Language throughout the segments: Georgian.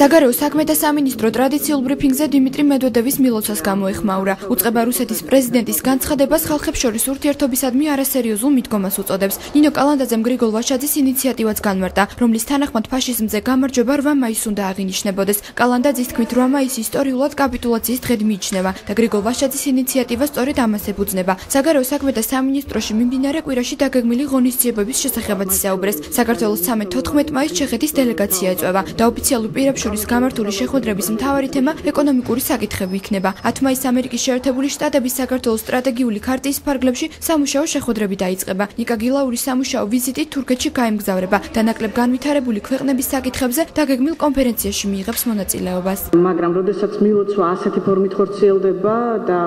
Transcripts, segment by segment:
საგარეო საქმეთა სამინისტრო ტრადიციულ ბრიფინგზე დიმიტრი მედვედევის მილოცვას გამოეხმაურა. უწყება რუსეთის პრეზიდენტის განცხადებას ხალხებს შორის ურთიერთობისადმი არასერიოზულ მიდგომას უწოდებს. ნინო კალანდაძემ გრიგოლ ვაშაძის ინიციატივაც განმარტა, რომლის თანახმად ფაშიზმზე გამარჯვება 8 მაისს უნდა აღინიშნებოდეს. კალანდაძის თქმით 8 მაისი ისტორიულად კაპიტულაციის დღედ მიიჩნევა და გრიგოლ ვაშაძის ინიციატივა სწორედ ამას ეფუძნება. საგარეო საქმეთა სამინისტროში მიმდინარე კვირაში დაგეგმილი ღონისძიებების შესახებაც ისაუბრეს. საქართველოს 13-14 მაისს ჩეხეთის დელეგაცია ეწვევა და ოფიციალურ პირებს შორის გამართული შეხვედრების მთავარი თემა ეკონომიკური საკითხები იქნება. 10 მაისს ამერიკის შეერთებული შტატების საქართველოს სტრატეგიული ქარტიის ფარგლებში სამუშაო შეხვედრები დაიწყება. ნიკა გილაურის სამუშაო ვიზიტი თურქეთში გაემგზავრება და ნაკლებ განვითარებული ქვეყნების საკითხებზე დაგეგმილ კონფერენციაში მიიღებს მონაწილეობას. მაგრამ როდესაც მილოცვა ასეთი ფორმით ხორციელდება და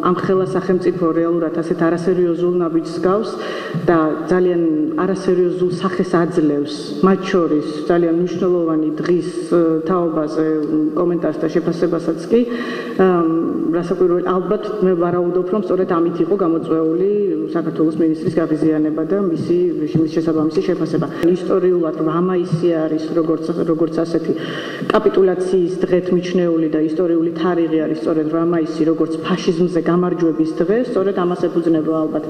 ამ ხელა სახელმწიფო რეალურად ასეთ არასერიოზულ ნაბიჯს გავს და ძალიან არასერიოზულ სახეს აძლევს, მათ შორის ძალიან მნიშვნელოვანი დღის თაობაზე კომენტარს და შეფასებასაც კი რასაკვირველი ალბათ მე ვარაუდობ რომ სწორედ ამით იყო გამოწვეული საქართველოს მინისტრის გაღიზიანება და მისი რეჟიმის შესაბამისი შეფასება. ისტორიულად 8 მაისი არის როგორც ასეთი კაპიტულაციის დღეთ მიჩნეული და ისტორიული თარიღი არის სწორედ 8 მაისი როგორც ფაშიზმზე გამარჯვების დღე, სწორედ ამას ეფუძნება ალბათ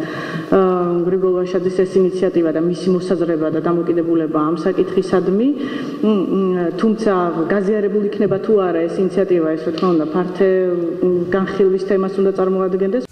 გრიგოლ ვაშაძის ეს ინიციატივა და მისი მოსაზრება და დამოკიდებულება ამ საკითხისადმი. თუმცა გაზიარებული იქნება თუ არა ეს ინიციატივა, ეს რა თქმა უნდა ფართე განხილვის თემას უნდა წარმოადგენდეს.